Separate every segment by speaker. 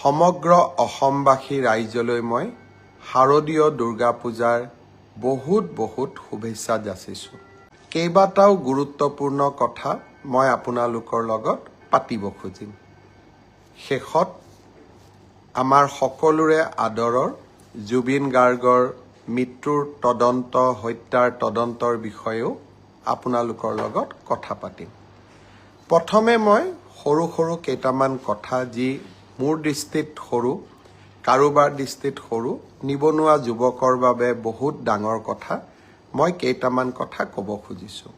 Speaker 1: সমগ্ৰ অসমবাসী ৰাইজলৈ মই শাৰদীয় দুৰ্গা পূজাৰ বহুত শুভেচ্ছা যাচিছোঁ। কেইবাটাও গুৰুত্বপূৰ্ণ কথা মই আপোনালোকৰ লগত পাতিব খুজিম। শেষত আমাৰ সকলোৰে আদৰৰ জুবিন গাৰ্গৰ মৃত্যুৰ হত্যাৰ তদন্তৰ বিষয়েও আপোনালোকৰ লগত কথা পাতিম। প্ৰথমে মই সৰু কেইটামান কথা যি মোৰ দৃষ্টিত সৰু, কাৰোবাৰ দৃষ্টিত সৰু, নিবনুৱা যুৱকৰ বাবে বহুত ডাঙৰ কথা, মই কেইটামান কথা ক'ব খুজিছোঁ।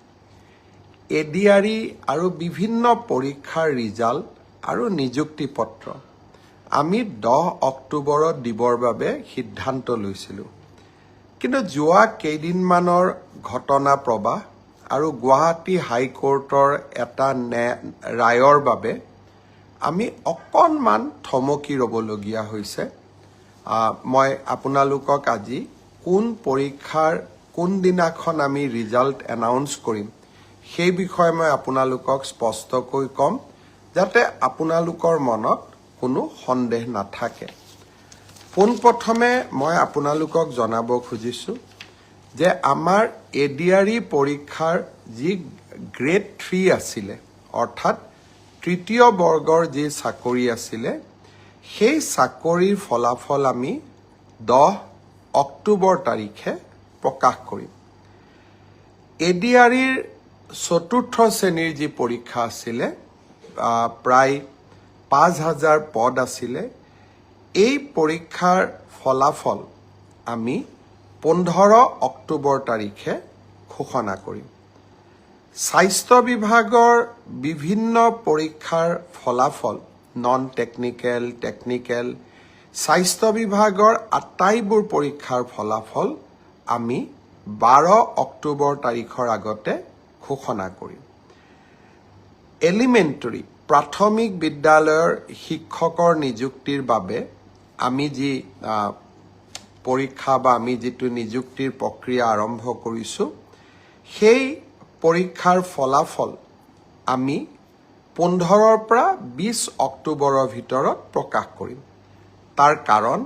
Speaker 1: এডিআৰই আৰু বিভিন্ন পৰীক্ষাৰ ৰিজাল্ট আৰু নিযুক্তি পত্ৰ আমি 10 অক্টোবৰত দিবৰ বাবে সিদ্ধান্ত লৈছিলোঁ। কিন্তু যোৱা কেইদিনমানৰ ঘটনা প্ৰবাহ আৰু গুৱাহাটী হাইকোৰ্টৰ এটা ৰায়ৰ বাবে আমি অকণমান থমকি ৰ'বলগীয়া হৈছে। মই আপোনালোকক আজি কোন পৰীক্ষাৰ কোনদিনাখন আমি ৰিজাল্ট এনাউন্স কৰিম সেই বিষয়ে মই আপোনালোকক স্পষ্টকৈ ক'ম, যাতে আপোনালোকৰ মনত কোনো সন্দেহ নাথাকে। পোনপ্ৰথমে মই আপোনালোকক জনাব খুজিছোঁ যে আমাৰ এডিআৰই পৰীক্ষাৰ যি গ্ৰেড 3 আছিলে, অৰ্থাৎ তৃতীয় বৰ্গৰ যি চাকৰি আছিলে, সেই চাকৰিৰ ফলাফল আমি 10 অক্টোবৰ তাৰিখে প্ৰকাশ কৰিম। এডিআৰইৰ চতুৰ্থ শ্ৰেণীৰ যি পৰীক্ষা আছিলে, প্ৰায় 5,000 পদ আছিলে, এই পৰীক্ষাৰ ফলাফল আমি 15 অক্টোবৰ তাৰিখে ঘোষণা কৰিম। স্বাস্থ্য বিভাগৰ বিভিন্ন পৰীক্ষাৰ ফলাফল, নন টেকনিকেল, টেকনিকেল, স্বাস্থ্য বিভাগৰ আটাইবোৰ পৰীক্ষাৰ ফলাফল আমি 12 অক্টোবৰ তাৰিখৰ আগতে ঘোষণা কৰিম। এলিমেণ্টাৰী প্ৰাথমিক বিদ্যালয়ৰ শিক্ষকৰ নিযুক্তিৰ বাবে আমি যি পৰীক্ষা বা আমি যিটো নিযুক্তিৰ প্ৰক্ৰিয়া আৰম্ভ কৰিছোঁ, সেই পৰীক্ষাৰ ফলাফল আমি 15 পৰা 20 অক্টোবৰৰ ভিতৰত প্ৰকাশ কৰিম। তাৰ কাৰণ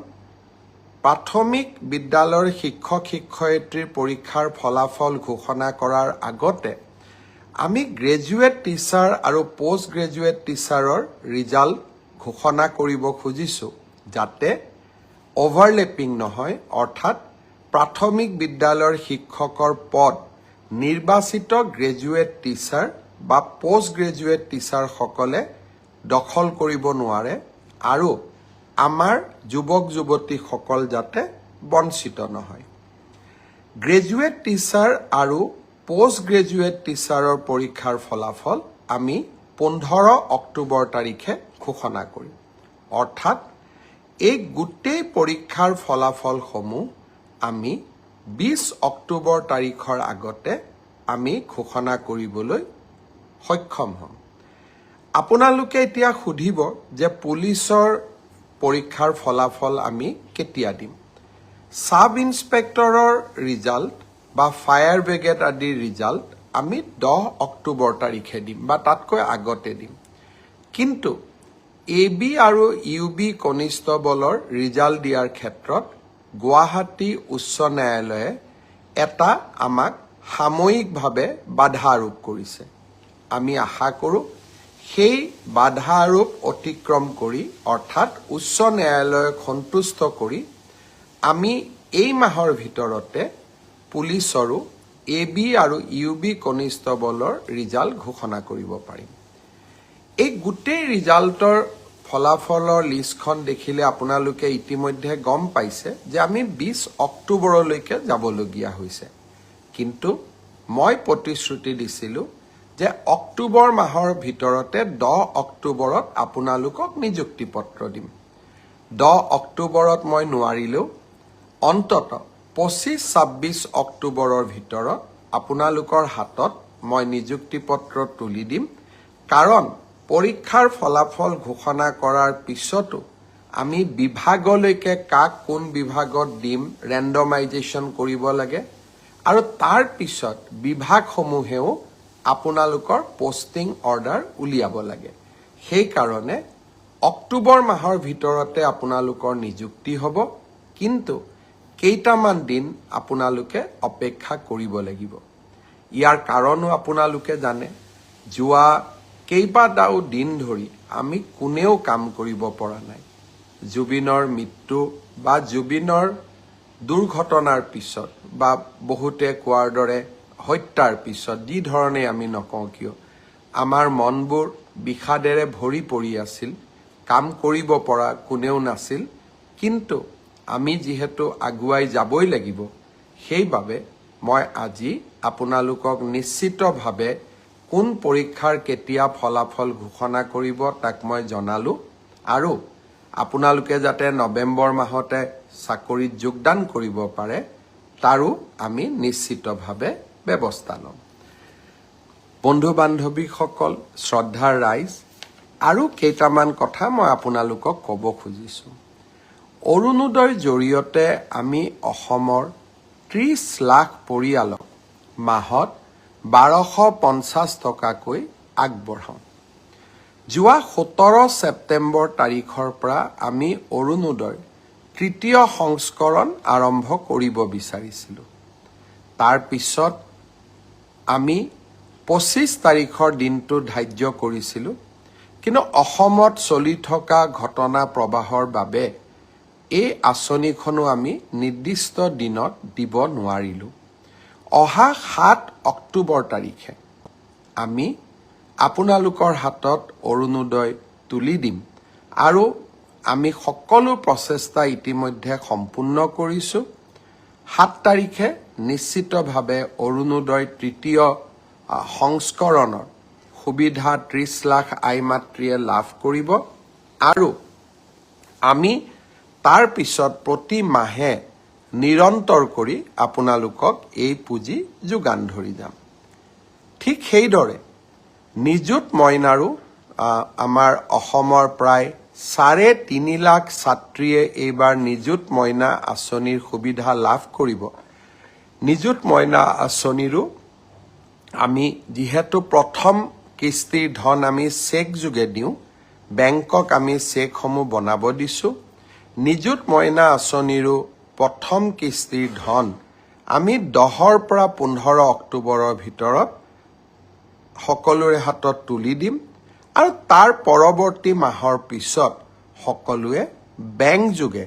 Speaker 1: প্ৰাথমিক বিদ্যালয়ৰ শিক্ষক-শিক্ষয়িত্ৰীৰ পৰীক্ষাৰ ফলাফল ঘোষণা কৰাৰ আগতে আমি গ্ৰেজুৱেট টিচাৰ আৰু পোষ্ট গ্ৰেজুৱেট টিচাৰৰ ৰিজাল্ট ঘোষণা কৰিব খুজিছোঁ, যাতে অভাৰলেপিং নহয়, অৰ্থাৎ প্ৰাথমিক বিদ্যালয়ৰ শিক্ষকৰ পদ নিৰ্বাচিত গ্ৰেজুৱেট টিচাৰ বা পোষ্ট গ্ৰেজুৱেট টিচাৰসকলে দখল কৰিব নোৱাৰে আৰু আমাৰ যুৱক-যুৱতীসকল যাতে বঞ্চিত নহয়। গ্ৰেজুৱেট টিচাৰ আৰু পোষ্ট গ্ৰেজুৱেট টিচাৰৰ পৰীক্ষাৰ ফলাফল আমি 15 অক্টোবৰ তাৰিখে ঘোষণা কৰিম। অৰ্থাৎ এই গোটেই পৰীক্ষাৰ ফলাফলসমূহ আমি 20 অক্টোবৰ তাৰিখৰ আগতে আমি ঘোষণা কৰিবলৈ সক্ষম হ'ম। আপোনালোকে এতিয়া সুধিব যে পুলিচৰ পৰীক্ষাৰ ফলাফল আমি কেতিয়া দিম? সাব ইন্সপেক্টৰৰ ৰিজাল্ট বা ফায়াৰ ব্ৰিগেড আদিৰ ৰিজাল্ট আমি 10 অক্টোবৰ তাৰিখে দিম বা তাতকৈ আগতে দিম। কিন্তু AB আৰু UB কনিষ্টবলৰ ৰিজাল্ট দিয়াৰ ক্ষেত্ৰত গুৱাহাটী উচ্চ ন্যায়ালয়ে এটা আমাক সাময়িকভাৱে বাধা আৰোপ কৰিছে। আমি আশা কৰোঁ সেই বাধা আৰোপ অতিক্ৰম কৰি, অৰ্থাৎ উচ্চ ন্যায়ালয়ক সন্তুষ্ট কৰি আমি এই মাহৰ ভিতৰতে পুলিচৰো AB আৰু UB কনিষ্টবলৰ ৰিজাল্ট ঘোষণা কৰিব পাৰিম। এই গোটেই ৰিজাল্টৰ ফলাফলৰ লিষ্টখন দেখিলে আপোনালোকে ইতিমধ্যে গম পাইছে যে আমি 20 অক্টোবৰলৈকে যাবলগীয়া হৈছে। কিন্তু মই প্ৰতিশ্ৰুতি দিছিলোঁ যে অক্টোবৰ মাহৰ ভিতৰতে 10 অক্টোবৰত আপোনালোকক নিযুক্তি পত্ৰ দিম। 10 অক্টোবৰত মই নোৱাৰিলেও অন্তত 25-26 অক্টোবৰৰ ভিতৰত আপোনালোকৰ হাতত মই নিযুক্তি পত্ৰ তুলি দিম। কাৰণ পৰীক্ষাৰ ফলাফল ঘোষণা কৰাৰ পিছতো আমি বিভাগলৈকে কাক কোন বিভাগত দিম ৰেণ্ডমাইজেশ্যন কৰিব লাগে আৰু তাৰ পিছত বিভাগসমূহেও আপোনালোকৰ পোষ্টিং অৰ্ডাৰ উলিয়াব লাগে। সেইকাৰণে অক্টোবৰ মাহৰ ভিতৰতে আপোনালোকৰ নিযুক্তি হ'ব, কিন্তু কেইটামান দিন আপোনালোকে অপেক্ষা কৰিব লাগিব। ইয়াৰ কাৰণো আপোনালোকে জানে, যোৱা কেইবাটাও দিন ধৰি আমি কোনেও কাম কৰিব পৰা নাই। জুবিনৰ মৃত্যু বা জুবিনৰ দুৰ্ঘটনাৰ পিছত বা বহুতে কোৱাৰ দৰে হত্যাৰ পিছত যি ধৰণে আমি নকওঁ কিয়, আমাৰ মনবোৰ বিষাদেৰে ভৰি পৰি আছিল, কাম কৰিব পৰা কোনেও নাছিল। কিন্তু আমি যিহেতু আগুৱাই যাবই লাগিব, সেইবাবে মই আজি আপোনালোকক নিশ্চিতভাৱে কোন পৰীক্ষাৰ কেতিয়া ফলাফল ঘোষণা কৰিব তাক মই জনালোঁ, আৰু আপোনালোকে যাতে নৱেম্বৰ মাহতে চাকৰিত যোগদান কৰিব পাৰে তাৰো আমি নিশ্চিতভাৱে ব্যৱস্থা ল'ম। বন্ধু বান্ধৱীসকল, শ্ৰদ্ধাৰ ৰাইজ, আৰু কেইটামান কথা মই আপোনালোকক ক'ব খুজিছোঁ। অৰুণোদয়ৰ জৰিয়তে আমি অসমৰ 30 লাখ পৰিয়ালক মাহত 1250 টকাকৈ আগবঢ়াওঁ। যোৱা 17 ছেপ্টেম্বৰ তাৰিখৰ পৰা আমি অৰুণোদয়ৰ তৃতীয় সংস্কৰণ আৰম্ভ কৰিব বিচাৰিছিলোঁ। তাৰ পিছত আমি 25 তাৰিখৰ দিনটো ধাৰ্য কৰিছিলোঁ, কিন্তু অসমত চলি থকা ঘটনা প্ৰবাহৰ বাবে এই আঁচনিখনো আমি নিৰ্দিষ্ট দিনত দিব নোৱাৰিলোঁ। অহা 7 অক্টোবৰ তাৰিখে আমি আপোনালোকৰ হাতত অৰুণোদয় তুলি দিম, আৰু আমি সকলো প্ৰচেষ্টা ইতিমধ্যে সম্পূৰ্ণ কৰিছোঁ। 7 তাৰিখে নিশ্চিতভাৱে অৰুণোদয় তৃতীয় সংস্কৰণৰ সুবিধা 30 লাখ আই মাতৃয়ে লাভ কৰিব, আৰু আমি তাৰ পিছত প্ৰতি মাহে নিৰন্তৰ কৰি আপোনালোকক এই পুঁজি যোগান ধৰি যাম। ঠিক সেইদৰে নিযুত মইনাৰো আমাৰ অসমৰ প্ৰায় 3.5 লাখ ছাত্ৰীয়ে এইবাৰ নিযুত মইনা আঁচনিৰ সুবিধা লাভ কৰিব। নিযুত মইনা আঁচনিৰো আমি যিহেতু প্ৰথম কিস্তিৰ ধন আমি চেক যোগে দিওঁ, বেংকক আমি চেকসমূহ বনাব দিছোঁ। নিযুত মইনা আঁচনিৰো প্ৰথম কিস্তিৰ ধন আমি 10ৰ পৰা 15 অক্টোবৰৰ ভিতৰত সকলোৰে হাতত তুলি দিম, আৰু তাৰ পৰৱৰ্তী মাহৰ পিছত সকলোৱে বেংক যোগে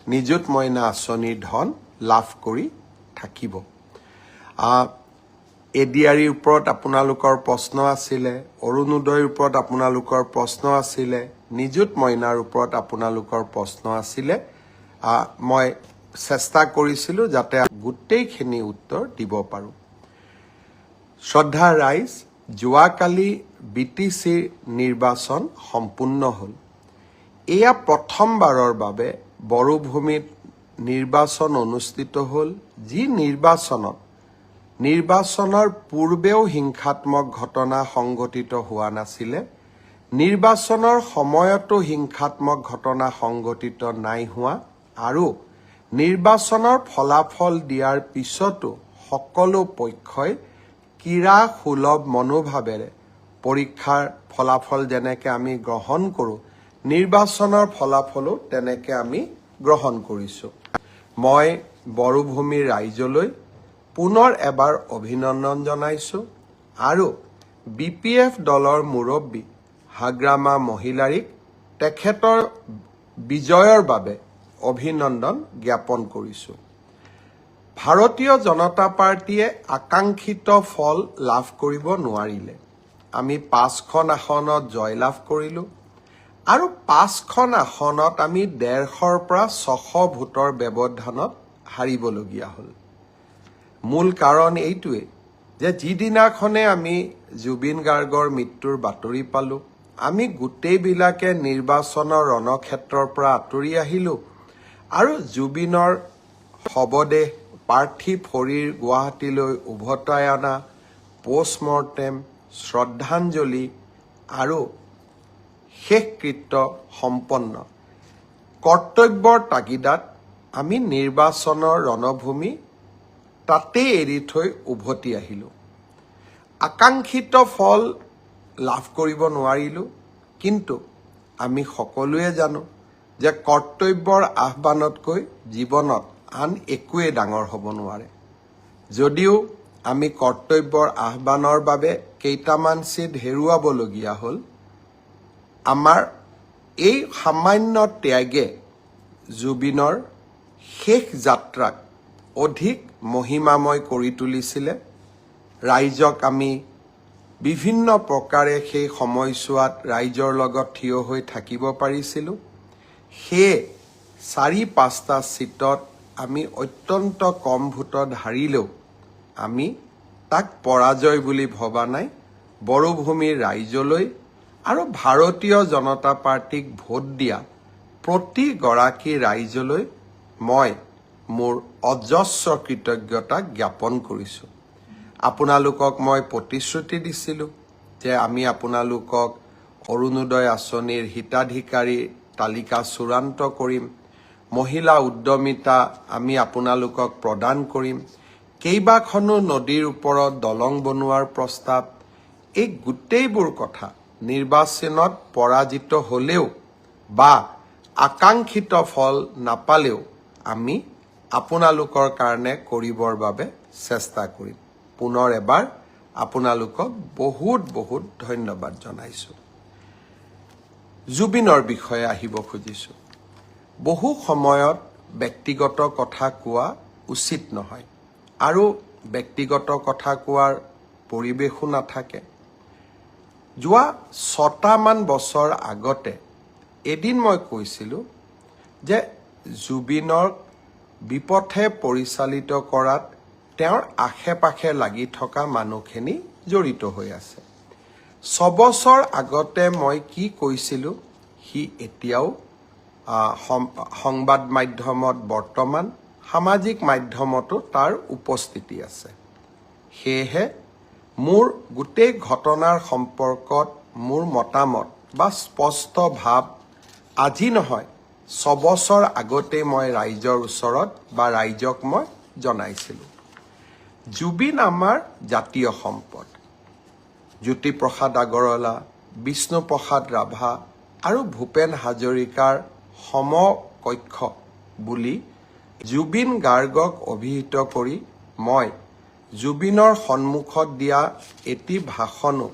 Speaker 1: নিযুত মইনা আঁচনিৰ ধন লাভ কৰি থাকিব। এডিআৰিৰ ওপৰত আপোনালোকৰ প্ৰশ্ন আছিলে, অৰুণোদয়ৰ ওপৰত আপোনালোকৰ প্ৰশ্ন আছিলে, নিযুত মইনাৰ ওপৰত আপোনালোকৰ প্ৰশ্ন আছিলে। মই চেষ্টা কৰিছিলোঁ যাতে গোটেইখিনি উত্তৰ দিব পাৰোঁ। শ্ৰদ্ধাৰ ৰাইজ, যোৱাকালি BTCৰ নিৰ্বাচন সম্পূৰ্ণ হ'ল। এয়া প্ৰথমবাৰৰ বাবে বড়োভূমিত নিৰ্বাচন অনুষ্ঠিত হ'ল, যি নিৰ্বাচনৰ পূৰ্বেও হিংসাত্মক ঘটনা সংঘটিত হোৱা নাছিলে, নিৰ্বাচনৰ সময়তো হিংসাত্মক ঘটনা সংঘটিত নাই হোৱা, আৰু নিৰ্বাচনৰ ফলাফল দিয়াৰ পিছতো সকলো পক্ষই ক্ৰীড়া সুলভ মনোভাৱেৰে পৰীক্ষাৰ ফলাফল যেনেকৈ আমি গ্ৰহণ কৰোঁ, নিৰ্বাচনৰ ফলাফলো তেনেকৈ আমি গ্ৰহণ কৰিছোঁ। মই বড়োভূমিৰ ৰাইজলৈ পুনৰ এবাৰ অভিনন্দন জনাইছোঁ, আৰু BPF দলৰ মুৰব্বী হাগ্ৰামা মহিলাৰীক তেখেতৰ বিজয়ৰ বাবে অভিনন্দন জ্ঞাপন কৰিছোঁ। ভাৰতীয় জনতা পাৰ্টীয়ে আকাংক্ষিত ফল লাভ কৰিব নোৱাৰিলে। আমি 5খন আসনত জয়লাভ কৰিলোঁ, আৰু 5খন আসনত আমি 150ৰ পৰা 600 ভোটৰ ব্যৱধানত হাৰিবলগীয়া হ'ল। মূল কাৰণ এইটোৱেই যে যিদিনাখনে আমি জুবিন গাৰ্গৰ মৃত্যুৰ বাতৰি পালোঁ, আমি গোটেইবিলাকে নিৰ্বাচনৰ ৰণক্ষেত্ৰৰ পৰা আঁতৰি আহিলোঁ, আৰু জুবিনৰ শৱদেহ পাৰ্থিৱ শৰীৰ গুৱাহাটীলৈ উভতাই অনা, পোষ্টমৰ্টেম, শ্ৰদ্ধাঞ্জলি আৰু শেষকৃত্য সম্পন্ন কৰ্তব্যৰ তাগিদাত আমি নিৰ্বাচনৰ ৰণভূমি তাতেই এৰি থৈ উভতি আহিলোঁ। আকাংক্ষিত ফল লাভ কৰিব নোৱাৰিলোঁ, কিন্তু আমি সকলোৱে জানো যে কৰ্তব্যৰ আহ্বানতকৈ জীৱনত আন একোৱেই ডাঙৰ হ'ব নোৱাৰে। যদিও আমি কৰ্তব্যৰ আহ্বানৰ বাবে কেইটামান চিট হেৰুৱাবলগীয়া হ'ল, আমাৰ এই সামান্য ত্যাগে জুবিনৰ শেষ যাত্ৰাক অধিক মহিমাময় কৰি তুলিছিলে। ৰাইজক আমি বিভিন্ন প্ৰকাৰে সেই সময়ছোৱাত ৰাইজৰ লগত থিয় হৈ থাকিব পাৰিছিলোঁ। সেয়ে 4-5টা চিটত আমি অত্যন্ত কম ভোটত হাৰিলেও আমি তাক পৰাজয় বুলি ভবা নাই। বড়োভূমিৰ ৰাইজলৈ আৰু ভাৰতীয় জনতা পাৰ্টিক ভোট দিয়া প্ৰতিগৰাকী ৰাইজলৈ মই মোৰ অজস্ৰ কৃতজ্ঞতা জ্ঞাপন কৰিছোঁ। আপোনালোকক মই প্ৰতিশ্ৰুতি দিছিলোঁ যে আমি আপোনালোকক অৰুণোদয় আঁচনিৰ হিতাধিকাৰী তালিকা চূড়ান্ত কৰিম, মহিলা উদ্যমিতা আমি আপোনালোকক প্ৰদান কৰিম, কেইবাখনো নদীৰ ওপৰত দলং বনোৱাৰ প্ৰস্তাৱ, এই গোটেইবোৰ কথা নিৰ্বাচনত পৰাজিত হ'লেও বা আকাংক্ষিত ফল নাপালেও আমি আপোনালোকৰ কাৰণে কৰিবৰ বাবে চেষ্টা কৰিম। পুনৰ এবাৰ আপোনালোকক বহুত বহুত ধন্যবাদ জনাইছোঁ। জুবিনৰ বিষয়ে আহিব খুজিছোঁ। বহু সময়ত ব্যক্তিগত কথা কোৱা উচিত নহয় আৰু ব্যক্তিগত কথা কোৱাৰ পৰিৱেশো নাথাকে। যোৱা 6টামান বছৰ আগতে এদিন মই কৈছিলোঁ যে জুবিনক বিপথে পৰিচালিত কৰাত তেওঁৰ আশে-পাশে লাগি থকা মানুহখিনি জড়িত হৈ আছে। 6 বছৰ আগতে মই কি কৈছিলোঁ সি এতিয়াও সংবাদ মাধ্যমত বৰ্তমান সামাজিক মাধ্যমতো তাৰ উপস্থিতি আছে। সেয়েহে মোৰ গোটেই ঘটনাৰ সম্পৰ্কত মোৰ মতামত বা স্পষ্ট ভাৱ আজি নহয় 6 বছৰ আগতে মই ৰাইজৰ ওচৰত বা ৰাইজক মই জনাইছিলোঁ। জুবিন আমাৰ জাতীয় সম্পদ। জ্যোতিপ্ৰসাদ আগৰৱালা, বিষ্ণুপ্ৰসাদ ৰাভা আৰু ভূপেন হাজৰিকাৰ সমকক্ষ বুলি জুবিন গাৰ্গক অভিহিত কৰি মই জুবিনৰ সন্মুখত দিয়া এটি ভাষণো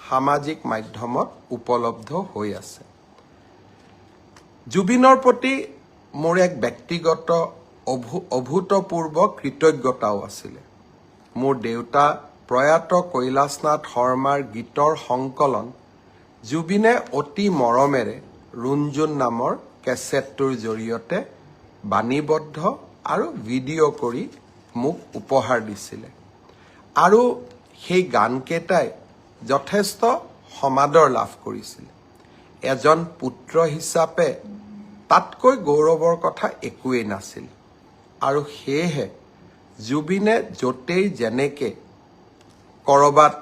Speaker 1: সামাজিক মাধ্যমত উপলব্ধ হৈ আছে। জুবিনৰ প্ৰতি মোৰ এক ব্যক্তিগত অভূতপূৰ্ব কৃতজ্ঞতাও আছিলে। মোৰ দেউতা প্ৰয়াত কৈলাশনাথ শৰ্মাৰ গীতৰ সংকলন জুবিনে অতি মৰমেৰে ৰুণজুন নামৰ কেছেটটোৰ জৰিয়তে বাণীবদ্ধ আৰু ভিডিঅ' কৰি মোক উপহাৰ দিছিলে আৰু সেই গানকেইটাই যথেষ্ট সমাদৰ লাভ কৰিছিল। এজন পুত্ৰ হিচাপে তাতকৈ গৌৰৱৰ কথা একোৱেই নাছিল আৰু সেয়েহে জুবিনে য'তেই যেনেকে ক'ৰবাত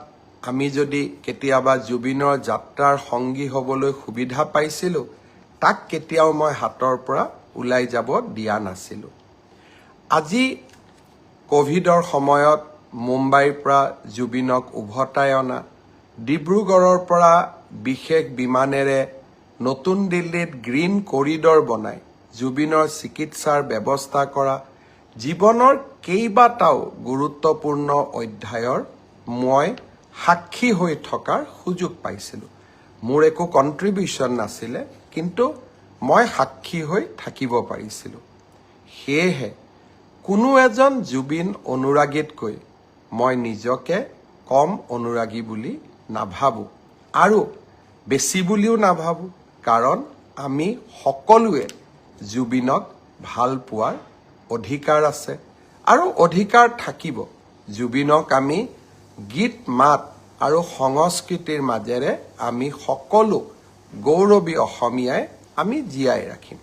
Speaker 1: আমি যদি কেতিয়াবা জুবিনৰ যাত্ৰাৰ সংগী হ'বলৈ সুবিধা পাইছিলোঁ, তাক কেতিয়াও মই হাতৰ পৰা ওলাই যাব দিয়া নাছিলোঁ। আজি ক'ভিডৰ সময়ত মুম্বাইৰ পৰা জুবিনক উভতাই অনা, ডিব্ৰুগড়ৰ পৰা বিশেষ বিমানেৰে নতুন দিল্লীত গ্ৰীণ কৰিডৰ বনাই জুবিনৰ চিকিৎসাৰ ব্যৱস্থা কৰা, জীৱনৰ কেইবাটাও গুৰুত্বপূৰ্ণ অধ্যায়ৰ মই সাক্ষী হৈ থকাৰ সুযোগ পাইছিলোঁ। মোৰ একো কণ্ট্ৰিবিউশ্যন নাছিলে, কিন্তু মই সাক্ষী হৈ থাকিব পাৰিছিলোঁ। সেয়েহে কোনো এজন জুবিন অনুৰাগীতকৈ মই নিজকে কম অনুৰাগী বুলি নাভাবোঁ আৰু বেছি বুলিও নাভাবোঁ, কাৰণ আমি সকলোৱে জুবিনক ভাল পোৱাৰ অধিকাৰ আছে আৰু অধিকাৰ থাকিব। জুবিনক আমি গীত মাত আৰু সংস্কৃতিৰ মাজেৰে আমি সকলো গৌৰৱী অসমীয়াই আমি জীয়াই ৰাখিম।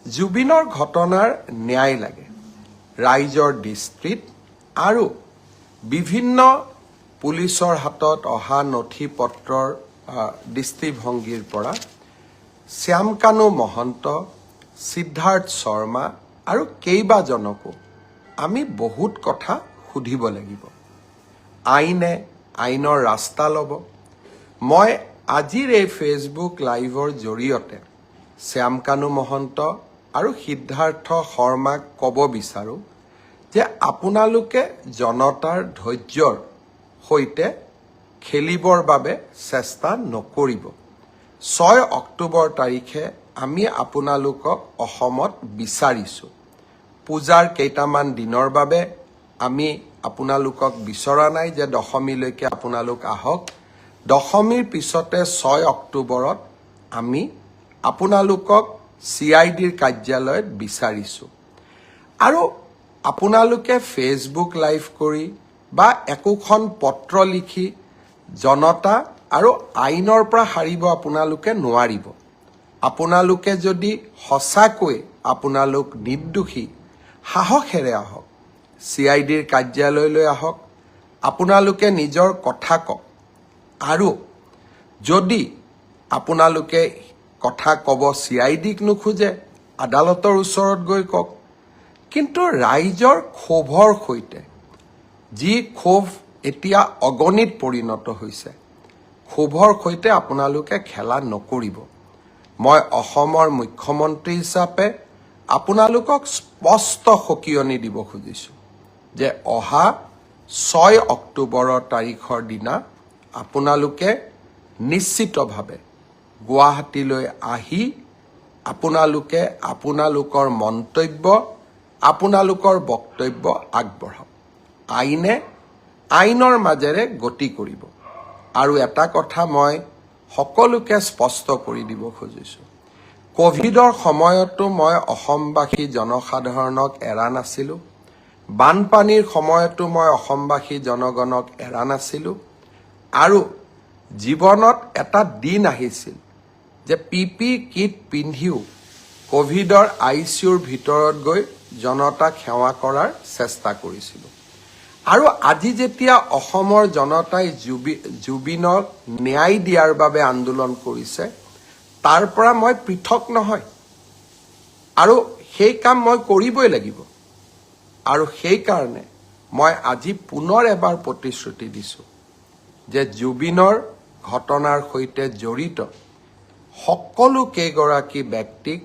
Speaker 1: জুবিনৰ ঘটনাৰ ন্যায় লাগে। ৰাইজৰ দৃষ্টিত আৰু বিভিন্ন পুলিচৰ হাতত অহা নথি পত্ৰৰ দৃষ্টিভংগীৰ পৰা শ্যামকানু মহন্ত, সিদ্ধাৰ্থ শৰ্মা আৰু কেইবাজনকো আমি বহুত কথা সুধিব লাগিব। আইনে আইনৰ ৰাস্তা ল'ব। মই আজিৰ এই ফেচবুক লাইভৰ জৰিয়তে শ্যামকানু মহন্ত আৰু সিদ্ধাৰ্থ শৰ্মাক ক'ব বিচাৰোঁ যে আপোনালোকে জনতাৰ ধৈৰ্যৰ সৈতে খেলিবৰ বাবে চেষ্টা নকৰিব। 6 অক্টোবৰ তাৰিখে আমি আপোনালোকক অসমত বিচাৰিছোঁ। পূজাৰ কেইটামান দিনৰ বাবে আমি আপোনালোকক বিচৰা নাই যে দশমীলৈকে আপোনালোক আহক। দশমীৰ পিছতে 6 অক্টোবৰত আমি আপোনালোকক CIDৰ কাৰ্যালয়ত বিচাৰিছোঁ। আৰু আপোনালোকে ফেচবুক লাইভ কৰি বা একোখন পত্ৰ লিখি জনতা আৰু আইনৰ পৰা হাৰিব আপোনালোকে নোৱাৰিব। আপোনালোকে যদি সঁচাকৈ আপোনালোক নিৰ্দোষী, সাহসেৰে আহক, CIDৰ কাৰ্যালয়লৈ আহক, আপোনালোকে নিজৰ কথা কওক। আৰু যদি আপোনালোকে কথা ক'ব CIDক নোখোজে, আদালতৰ ওচৰত গৈ কওক। কিন্তু ৰাইজৰ ক্ষোভৰ সৈতে, যি ক্ষোভ এতিয়া অগণিত পৰিণত হৈছে, ক্ষোভৰ সৈতে আপোনালোকে খেলা নকৰিব। মই অসমৰ মুখ্যমন্ত্ৰী হিচাপে আপোনালোকক স্পষ্ট সকিয়নি দিব খুজিছোঁ যে অহা 6 অক্টোবৰৰ তাৰিখৰ দিনা আপোনালোকে নিশ্চিতভাৱে গুৱাহাটীলৈ আহি আপোনালোকে আপোনালোকৰ মন্তব্য, আপোনালোকৰ বক্তব্য আগবঢ়াওক। আইনে আইনৰ মাজেৰে গতি কৰিব। আৰু এটা কথা মই সকলোকে স্পষ্ট কৰি দিব খুজিছোঁ, কোভিডৰ সময়তো মই অসমবাসী জনসাধাৰণক এৰা নাছিলোঁ। বানপানীৰ সময়তো মই অসমবাসী জনগণক এৰা নাছিলোঁ। আৰু জীৱনত এটা দিন আহিছিল যে PPE কিট পিন্ধিও কোভিডৰ ICUৰ ভিতৰত গৈ জনতাক সেৱা কৰাৰ চেষ্টা কৰিছিলোঁ। আৰু আজি যেতিয়া অসমৰ জনতাই জুবিনক ন্যায় দিয়াৰ বাবে আন্দোলন কৰিছে, তাৰ পৰা মই পৃথক নহয়। আৰু সেই কাম মই কৰিবই লাগিব। আৰু সেইকাৰণে মই আজি পুনৰ এবাৰ প্ৰতিশ্ৰুতি দিছোঁ যে জুবিনৰ ঘটনাৰ সৈতে জড়িত সকলো কেইগৰাকী ব্যক্তিক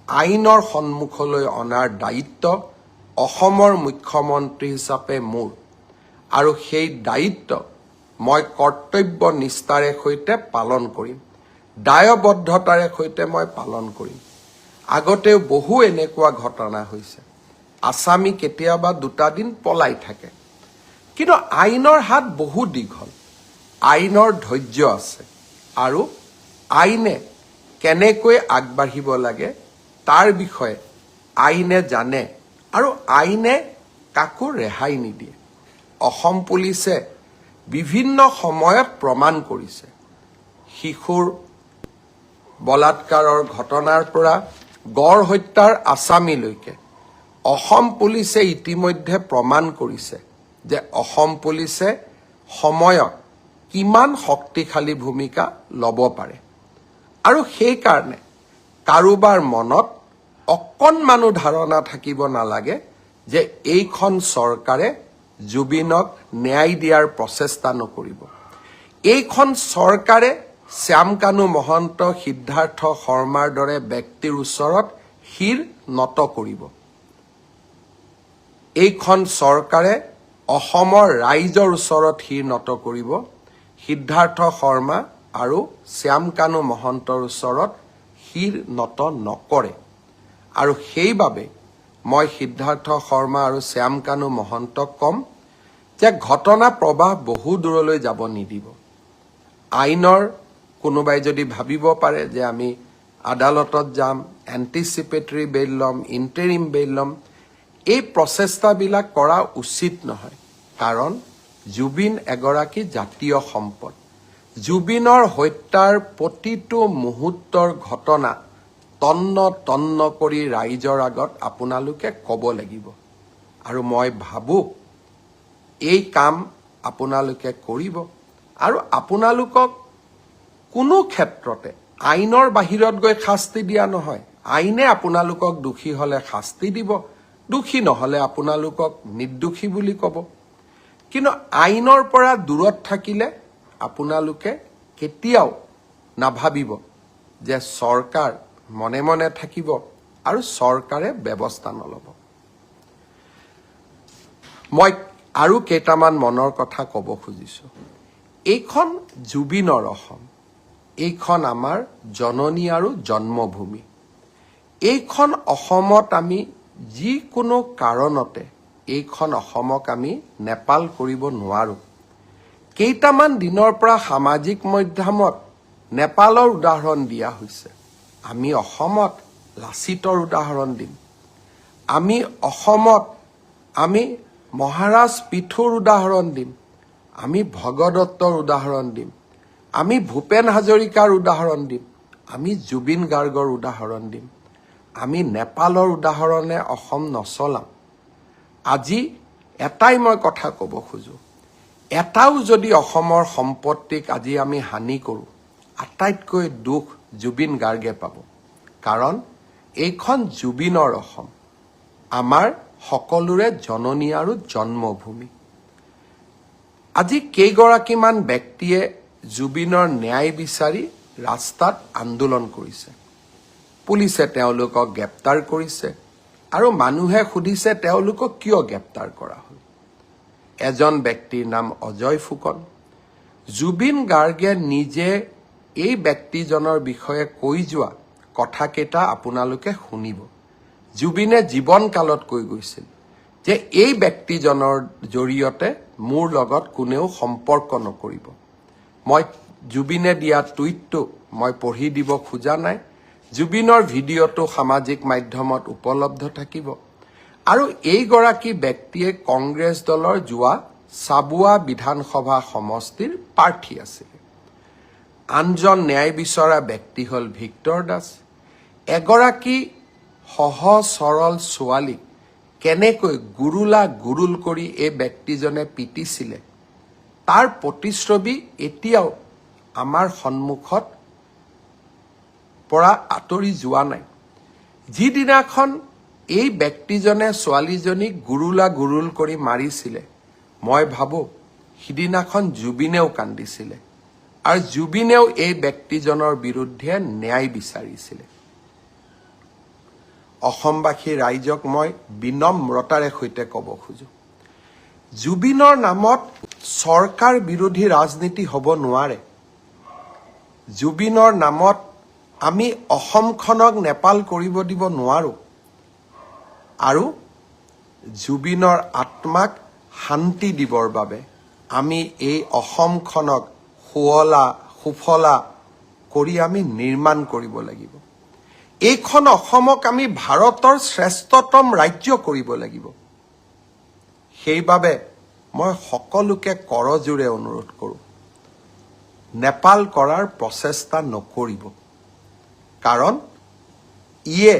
Speaker 1: আইনৰ সন্মুখলৈ অনাৰ দায়িত্ব অসমৰ মুখ্যমন্ত্ৰী হিচাপে মোৰ। আৰু সেই দায়িত্ব মই কৰ্তব্য নিষ্ঠাৰে সৈতে পালন কৰিম, দায়বদ্ধতাৰে সৈতে মই পালন কৰিম। আগতেও বহু এনেকুৱা ঘটনা হৈছে, আসামী কেতিয়াবা 2টা দিন পলাই থাকে। কিন্তু আইনৰ হাত বহু দীঘল, আইনৰ ধৈৰ্য আছে। আৰু আইনে কেনেকৈ আগবাঢ়িব লাগে তাৰ বিষয়ে আইনে জানে। আৰু আইনে কাকো ৰেহাই নিদিয়ে। অসম পুলিচে বিভিন্ন সময়ত প্ৰমাণ কৰিছে, শিশুৰ বলাৎকাৰৰ ঘটনাৰ পৰা গড় হত্যাৰ আসামীলৈকে অসম পুলিচে ইতিমধ্যে প্ৰমাণ কৰিছে যে অসম পুলিচে সময়ত কিমান শক্তিশালী ভূমিকা ল'ব পাৰে। আৰু সেইকাৰণে কাৰোবাৰ মনত অকণমানো ধাৰণা থাকিব নালাগে যে এইখন চৰকাৰে জুবিনক ন্যায় দিয়াৰ প্ৰচেষ্টা নকৰিব। এইখন চৰকাৰে শ্যামকানু মহন্ত, সিদ্ধাৰ্থ শৰ্মাৰ দৰে ব্যক্তিৰ ওচৰত শিৰ নত কৰিব। এইখন চৰকাৰে অসমৰ ৰাইজৰ ওচৰত শিৰ নত কৰিব। সিদ্ধাৰ্থ শৰ্মা আৰু শ্যামকানু মহন্তৰ ওচৰত শিৰ নত নকৰে। আৰু সেইবাবে মই সিদ্ধাৰ্থ শৰ্মা আৰু শ্যামকানু মহন্তক ক'ম যে ঘটনা প্ৰবাহ বহু দূৰলৈ যাব নিদিব। আইনৰ কোনোবাই যদি ভাবিব পাৰে যে আমি আদালতত যাম, এণ্টিচিপেটৰী বেইল ল'ম, ইণ্টাৰিম বেইল ল'ম, এই প্ৰচেষ্টাবিলাক কৰা উচিত নহয়। কাৰণ জুবিন এগৰাকী জাতীয় সম্পদ। জুবিনৰ হত্যাৰ প্ৰতিটো মুহূৰ্তৰ ঘটনা তন্ন তন্ন কৰি ৰাইজৰ আগত আপোনালোকে ক'ব লাগিব। আৰু মই ভাবোঁ এই কাম আপোনালোকে কৰিব। আৰু আপোনালোকক কোনো ক্ষেত্ৰতে আইনৰ বাহিৰত গৈ শাস্তি দিয়া নহয়। আইনে আপোনালোকক দোষী হ'লে শাস্তি দিব, দোষী নহ'লে আপোনালোকক নিৰ্দোষী বুলি ক'ব। কিন্তু আইনৰ পৰা দূৰত থাকিলে আপোনালোকে কেতিয়াও নাভাবিব যে চৰকাৰ মনে মনে থাকিব আৰু চৰকাৰে ব্যৱস্থা নল'ব। মই আৰু কেইটামান মনৰ কথা ক'ব খুজিছোঁ। এইখন জুবিনৰ অসম, এইখন আমাৰ জননী আৰু জন্মভূমি। এইখন অসমত আমি যিকোনো কাৰণতে এইখন অসমক আমি নেপাল কৰিব নোৱাৰোঁ। কেইটামান দিনৰ পৰা সামাজিক মাধ্যমত নেপালৰ উদাহৰণ দিয়া হৈছে। আমি অসমত লাচিতৰ উদাহৰণ দিম। আমি অসমত আমি মহাৰাজ পিথুৰ উদাহৰণ দিম। আমি ভগদত্তৰ উদাহৰণ দিম। আমি ভূপেন হাজৰিকাৰ উদাহৰণ দিম। আমি জুবিন গাৰ্গৰ উদাহৰণ দিম। আমি নেপালৰ উদাহৰণে অসম নচলাম। আজি এটাই মই কথা ক'ব খোজোঁ, এটাও যদি অসমৰ সম্পত্তিক আজি আমি হানি কৰোঁ, আটাইতকৈ দুখ জুবিন গাৰ্গে পাব। কাৰণ এইখন জুবিনৰ অসম, আমাৰ সকলোৰে জননী আৰু জন্মভূমি। আজি কেইগৰাকীমান ব্যক্তিয়ে জুবিনৰ ন্যায় বিচাৰি ৰাস্তাত আন্দোলন কৰিছে। পুলিচে তেওঁলোকক গ্ৰেপ্তাৰ কৰিছে আৰু মানুহে সুধিছে তেওঁলোকক কিয় গ্ৰেপ্তাৰ কৰা হ'ল। এজন ব্যক্তিৰ নাম অজয় ফুকন। জুবিন গাৰ্গে নিজে এই ব্যক্তিজনৰ বিষয়ে কৈ যোৱা কথাকেইটা আপোনালোকে শুনিব। জুবিনে জীৱনকালত কৈ গৈছিল যে এই ব্যক্তিজনৰ জৰিয়তে মোৰ লগত কোনেও সম্পৰ্ক নকৰিব। মই জুবিনে দিয়া টুইটটো মই পঢ়ি দিব খোজা নাই। জুবিনৰ ভিডিঅ'টো সামাজিক মাধ্যমত উপলব্ধ থাকিব। আৰু এইগৰাকী ব্যক্তিয়ে কংগ্ৰেছ দলৰ যোৱা চাবুৱা বিধানসভা সমষ্টিৰ প্ৰাৰ্থী আছিল। আনজন ন্যায় বিচৰা ব্যক্তি হ'ল ভিক্টৰ দাস। এগৰাকী সহজ সৰল ছোৱালীক কেনেকৈ গুৰুল কৰি এই ব্যক্তিজনে পিটিছিলে তাৰ প্ৰতিচ্ছবি এতিয়াও আমাৰ সন্মুখত পৰা আঁতৰি যোৱা নাই। যিদিনাখন এই ব্যক্তিজনে ছোৱালীজনীক গুৰুল কৰি মাৰিছিলে, মই ভাবোঁ সিদিনাখন জুবিনেও কান্দিছিলে আৰু জুবিনেও এই ব্যক্তিজনৰ বিৰুদ্ধে ন্যায় বিচাৰিছিলে। অসমবাসী ৰাইজক মই বিনম্ৰতাৰে সৈতে ক'ব খোজোঁ, জুবিনৰ নামত চৰকাৰ বিৰোধী ৰাজনীতি হ'ব নোৱাৰে। জুবিনৰ নামত আমি অসমখনক নেপাল কৰিব দিব নোৱাৰোঁ। আৰু জুবিনৰ আত্মাক শান্তি দিবৰ বাবে আমি এই অসমখনক সুফলা কৰি আমি নিৰ্মাণ কৰিব লাগিব। এইখন অসমক আমি ভাৰতৰ শ্ৰেষ্ঠতম ৰাজ্য কৰিব লাগিব। সেইবাবে মই সকলোকে কৰজোৰে অনুৰোধ কৰোঁ, নেপাল কৰাৰ প্ৰচেষ্টা নকৰিব। কাৰণ ইয়ে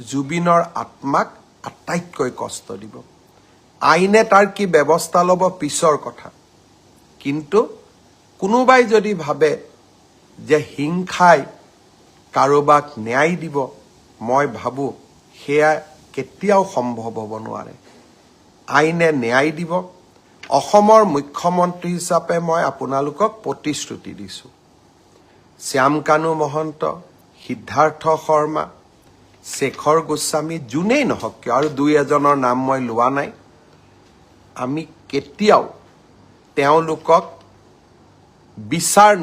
Speaker 1: জুবিনৰ আত্মাক আটাইতকৈ কষ্ট দিব। আইনে তাৰ কি ব্যৱস্থা ল'ব পিছৰ কথা। কিন্তু কোনোবাই যদি ভাবে যে হিংসাই কাৰোবাক ন্যায় দিব, মই ভাবোঁ সেয়া কেতিয়াও সম্ভৱ হ'ব নোৱাৰে। আইনে ন্যায় দিব। অসমৰ মুখ্যমন্ত্ৰী হিচাপে মই আপোনালোকক প্ৰতিশ্ৰুতি দিছোঁ। শ্যামকানু মহন্ত, সিদ্ধাৰ্থ শৰ্মা, শেখৰ গোস্বামী, যোনেই নহওক কিয়, আৰু দুই এজনৰ নাম মই লোৱা নাই, আমি কেতিয়াও তেওঁলোকক বিচাৰ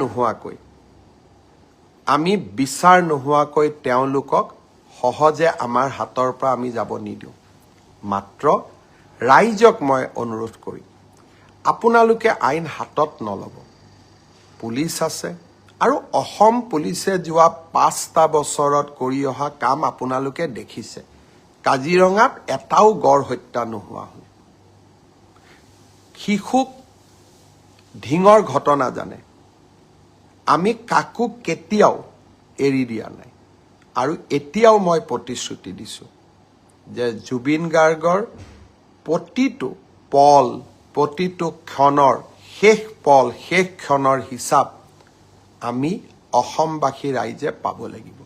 Speaker 1: নোহোৱাকৈ তেওঁলোকক সহজে আমাৰ হাতৰ পৰা আমি যাব নিদিওঁ। মাত্ৰ ৰাইজক মই অনুৰোধ কৰিম, আপোনালোকে আইন হাতত নল'ব। পুলিচ আছে আৰু অসম পুলিচে যোৱা 5টা বছৰত কৰি অহা কাম আপোনালোকে দেখিছে। কাজিৰঙাত এটাও গড় হত্যা নোহোৱা হ'ল। শিশুক ঢিঙৰ ঘটনা জানে। আমি কাকো কেতিয়াও এৰি দিয়া নাই। আৰু এতিয়াও মই প্ৰতিশ্ৰুতি দিছোঁ যে জুবিন গাৰ্গৰ প্ৰতিটো পল, প্ৰতিটো ক্ষণৰ শেষ ক্ষণৰ হিচাপ আমি অসমবাসী ৰাইজে পাব লাগিব।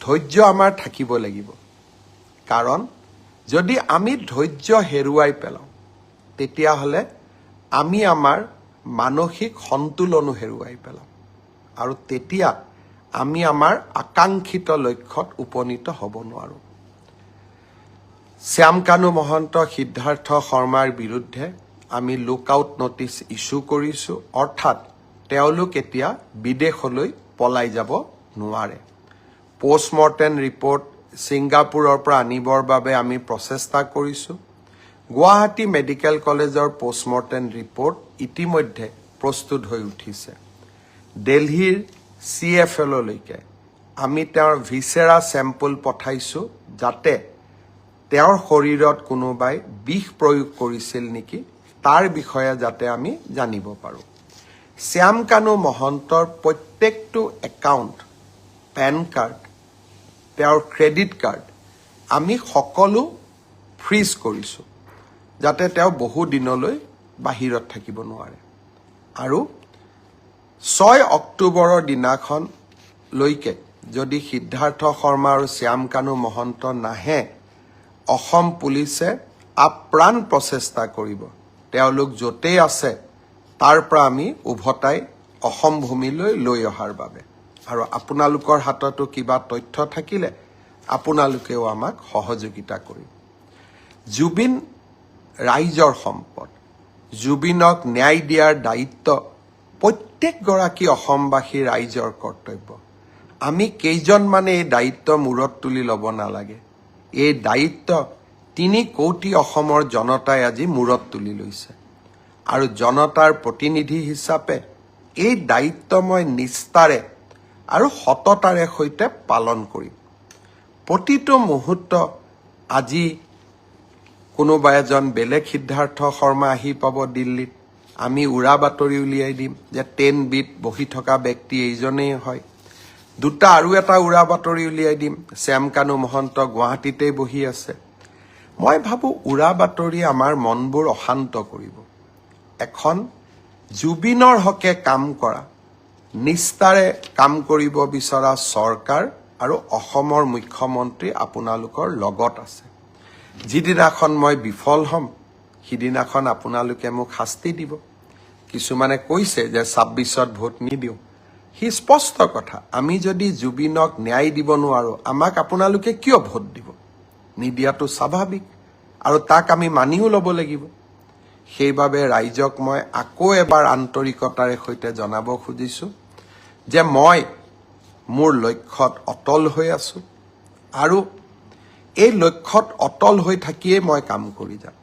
Speaker 1: ধৈৰ্য আমাৰ থাকিব লাগিব। কাৰণ যদি আমি ধৈৰ্য হেৰুৱাই পেলাওঁ, তেতিয়াহ'লে আমি আমাৰ মানসিক সন্তুলনো হেৰুৱাই পেলাম। আৰু তেতিয়া আমি আমাৰ আকাংক্ষিত লক্ষ্যত উপনীত হ'ব নোৱাৰোঁ। শ্যামকানু মহন্ত, সিদ্ধাৰ্থ শৰ্মাৰ বিৰুদ্ধে আমি লুকআউট নটিচ ইছ্যু কৰিছোঁ, অৰ্থাৎ তেওঁলোক এতিয়া বিদেশলৈ পলাই যাব নোৱাৰে। পোষ্টমৰ্টেম ৰিপৰ্ট ছিংগাপুৰৰ পৰা আনিবৰ বাবে আমি প্ৰচেষ্টা কৰিছোঁ। গুৱাহাটী মেডিকেল কলেজৰ পোষ্টমৰ্টেম ৰিপৰ্ট ইতিমধ্যে প্ৰস্তুত হৈ উঠিছে। দিল্লীৰ CFLলৈকে আমি তেওঁৰ ভিছেৰা চেম্পল পঠাইছোঁ, যাতে তেওঁৰ শৰীৰত কোনোবাই বিষ প্ৰয়োগ কৰিছিল নেকি তাৰ বিষয়ে যাতে আমি জানিব পাৰোঁ। শ্যামকানু মহন্তৰ প্ৰত্যেকটো একাউণ্ট, পেন কাৰ্ড, তেওঁৰ ক্ৰেডিট কাৰ্ড আমি সকলো ফ্ৰিজ কৰিছোঁ, যাতে তেওঁ বহু দিনলৈ বাহিৰত থাকিব নোৱাৰে। আৰু 6 অক্টোবৰৰ দিনাখনলৈকে যদি সিদ্ধাৰ্থ শৰ্মা আৰু শ্যামকানু মহন্ত নাহে, অসম পুলিচে আপ্ৰাণ প্ৰচেষ্টা কৰিব তেওঁলোক য'তেই আছে তাৰ পৰা আমি উভতাই অসম ভূমিলৈ লৈ অহাৰ বাবে। আৰু আপোনালোকৰ হাততো কিবা তথ্য থাকিলে আপোনালোকেও আমাক সহযোগিতা কৰিব। জুবিন ৰাইজৰ সম্পদ। জুবিনক ন্যায় দিয়াৰ দায়িত্ব প্ৰত্যেকগৰাকী অসমবাসী ৰাইজৰ কৰ্তব্য। আমি কেইজনমানে এই দায়িত্ব মূৰত তুলি ল'ব নালাগে। এই দায়িত্ব 3 কোটি অসমৰ জনতাই আজি মূৰত তুলি লৈছে। আৰু জনতাৰ প্ৰতিনিধি হিচাপে এই দায়িত্ব মই নিষ্ঠাৰে আৰু সততাৰে সৈতে পালন কৰিম। প্ৰতিটো মুহূৰ্ত আজি কোনোবা এজন বেলেগ সিদ্ধাৰ্থ শৰ্মা আহি পাব দিল্লীত, আমি উৰা বাতৰি উলিয়াই দিম যে 10Bত বহি থকা ব্যক্তি এইজনেই হয়। আৰু এটা উৰা বাতৰি উলিয়াই দিম, শ্যামকানু মহন্ত গুৱাহাটীতেই বহি আছে। মই ভাবোঁ উৰা বাতৰি আমাৰ মনবোৰ অশান্ত কৰিব। এখন জুবিনৰ হকে কাম কৰা, নিষ্ঠাৰে কাম কৰিব বিচৰা চৰকাৰ আৰু অসমৰ মুখ্যমন্ত্ৰী আপোনালোকৰ লগত আছে। যিদিনাখন মই বিফল হ'ম, সিদিনাখন আপোনালোকে মোক শাস্তি দিব। কিছুমানে কৈছে যে 26ত ভোট নিদিওঁ। সি স্পষ্ট কথা, আমি যদি জুবিনক ন্যায় দিব নোৱাৰোঁ, আমাক আপোনালোকে কিয় ভোট দিব? নিদিয়াটো স্বাভাৱিক, আৰু তাক আমি মানিও ল'ব লাগিব। সেইবাবে ৰাইজক মই আকৌ এবাৰ আন্তৰিকতাৰে সৈতে জনাব খুজিছোঁ যে মই মোৰ লক্ষ্যত অটল হৈ আছোঁ, আৰু এই লক্ষ্যত অটল হৈ থাকিয়েই মই কাম কৰি যাম।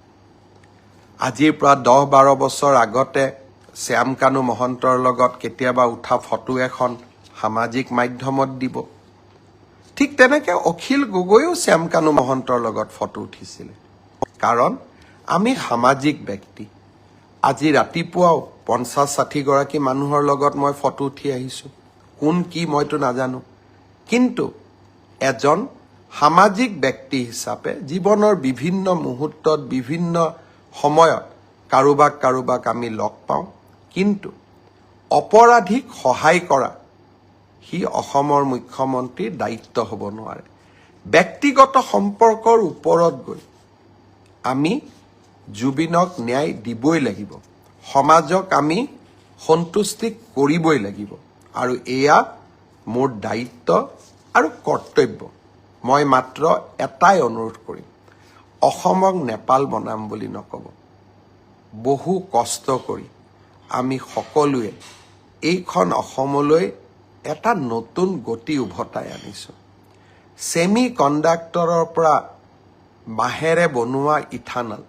Speaker 1: আজিৰ পৰা 10-12 বছৰ আগতে শ্যামকানু মহন্তৰ লগত কেতিয়াবা উঠা ফটো এখন সামাজিক মাধ্যমত দিব। ঠিক তেনেকৈ অখিল গগৈও শ্যামকানু মহন্তৰ লগত ফটো উঠিছিলে। কাৰণ আমি সামাজিক ব্যক্তি। আজি ৰাতিপুৱাও 50-60 গৰাকী মানুহৰ লগত মই ফটো উঠি আহিছোঁ। কোন কি মইতো নাজানো, কিন্তু এজন সামাজিক ব্যক্তি হিচাপে জীৱনৰ বিভিন্ন মুহূৰ্তত, বিভিন্ন সময়ত কাৰোবাক আমি লগ পাওঁ, কিন্তু অপৰাধীক সহায় কৰা সি অসমৰ মুখ্যমন্ত্ৰীৰ দায়িত্ব হ'ব নোৱাৰে। ব্যক্তিগত সম্পৰ্কৰ ওপৰত গৈ আমি জুবিনক ন্যায় দিবই লাগিব, সমাজক আমি সন্তুষ্টি কৰিবই লাগিব, আৰু এয়া মোৰ দায়িত্ব আৰু কৰ্তব্য। মই মাত্ৰ এটাই অনুৰোধ কৰিম, অসমক নেপাল বনাম বুলি নক'ব। বহু কষ্ট কৰি আমি সকলোৱে এইখন অসমলৈ এটা নতুন গতি উভতাই আনিছোঁ। ছেমি কণ্ডাক্টৰৰ পৰা বাঁহেৰে বনোৱা ইথানল,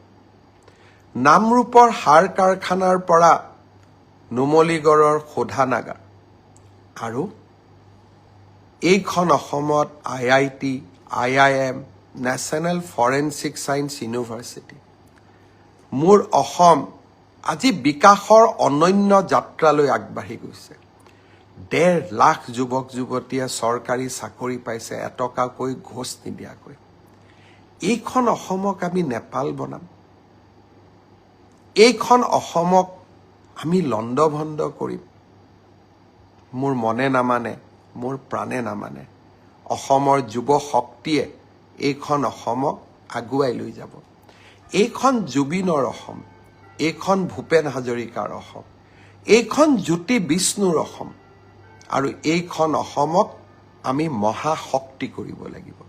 Speaker 1: নামৰূপৰ সাৰ কাৰখানাৰ পৰা নুমলীগড়ৰ শোধানাগাৰ, আৰু এইখন অসমত IIT, IIM, national forensic science university. মোৰ অসম আজি বিকাশৰ অনন্য যাত্ৰালৈ আগবাঢ়ি গৈছে। 1.5 লাখ যুৱক যুৱতীয়ে চৰকাৰী চাকৰি পাইছে, এটকাকৈ ঘোচ নিদিয়াকৈ। এইখন অসমক আমি নেপাল বনাম, এইখন অসমক আমি লণ্ডভণ্ড কৰিম। মোৰ মনে নামানে, মোৰ প্ৰাণে নামানে। অসমৰ যুৱ শক্তিয়ে এইখন অসমক আগুৱাই লৈ যাব। এইখন জুবিনৰ অসম, এইখন ভূপেন হাজৰিকাৰ অসম, এইখন জ্যোতি বিষ্ণুৰ অসম, আৰু এইখন অসমক আমি মহাশক্তি কৰিব লাগিব।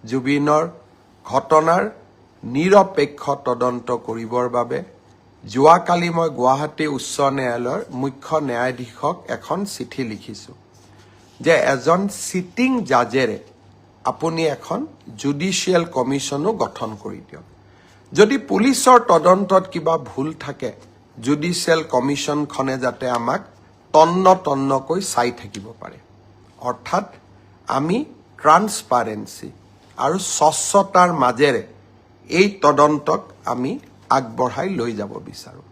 Speaker 1: জুবিনৰ ঘটনাৰ নিৰপেক্ষ তদন্ত কৰিবৰ বাবে যোৱাকালি মই গুৱাহাটী উচ্চ ন্যায়ালয়ৰ মুখ্য ন্যায়াধীশক এখন চিঠি লিখিছোঁ যে এজন চিটিং জাজেৰে আপুনি এখন জুডিচিয়েল কমিশ্যনো গঠন কৰি দিয়ক। যদি পুলিচৰ তদন্তত কিবা ভুল থাকে, জুডিচিয়েল কমিশ্যনখনে যাতে আমাক তন্নকৈ চাই থাকিব পাৰে। অৰ্থাৎ আমি ট্ৰান্সপাৰেন্সি আৰু স্বচ্ছতাৰ মাজেৰে এই তদন্তক আমি আগবঢ়াই লৈ যাব বিচাৰোঁ।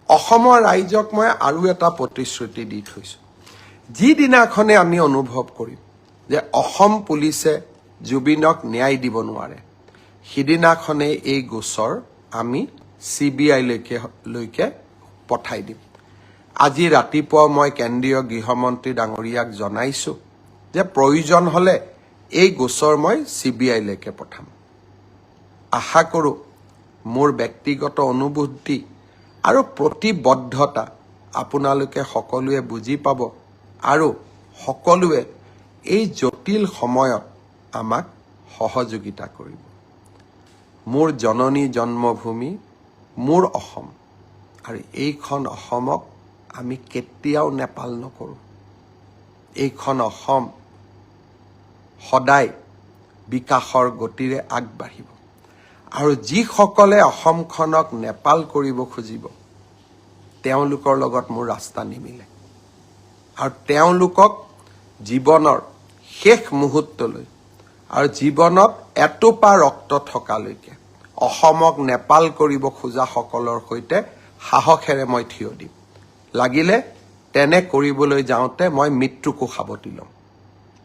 Speaker 1: অসমৰ ৰাইজক মই আৰু এটা প্ৰতিশ্ৰুতি দি থৈছোঁ। যিদিনাখনে আমি অনুভৱ কৰিম যে অসম পুলিচে জুবিনক ন্যায় দিব নোৱাৰে, সিদিনাখনেই এই গোচৰ আমি CBI লৈকে পঠাই দিম। আজি ৰাতিপুৱা মই কেন্দ্ৰীয় গৃহমন্ত্ৰী ডাঙৰীয়াক জনাইছোঁ যে প্ৰয়োজন হ'লে এই গোচৰ মই CBI লৈকে পঠাম। আশা কৰোঁ মোৰ ব্যক্তিগত অনুভূতি আৰু প্ৰতিবদ্ধতা আপোনালোকে সকলোৱে বুজি পাব আৰু সকলোৱে এই জটিল সময়ত আমাক সহযোগিতা কৰিব। মোৰ জননী জন্মভূমি মোৰ অসম, আৰু এইখন অসমক আমি কেতিয়াও নেপাল নকৰোঁ। এইখন অসম সদায় বিকাশৰ গতিৰে আগবাঢ়িব, আৰু যিসকলে অসমখনক নেপাল কৰিব খুজিব তেওঁলোকৰ লগত মোৰ ৰাস্তা নিমিলে, আৰু তেওঁলোকক জীৱনৰ শেষ মুহূৰ্তলৈ আৰু জীৱনত এটোপা ৰক্ত থকালৈকে অসমক নেপাল কৰিব খোজাসকলৰ সৈতে সাহসেৰে মই থিয় দিম। লাগিলে তেনে কৰিবলৈ যাওঁতে মই মৃত্যুকো সাৱটি ল'ম।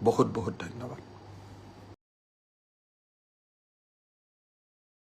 Speaker 1: বহুত বহুত ধন্যবাদ।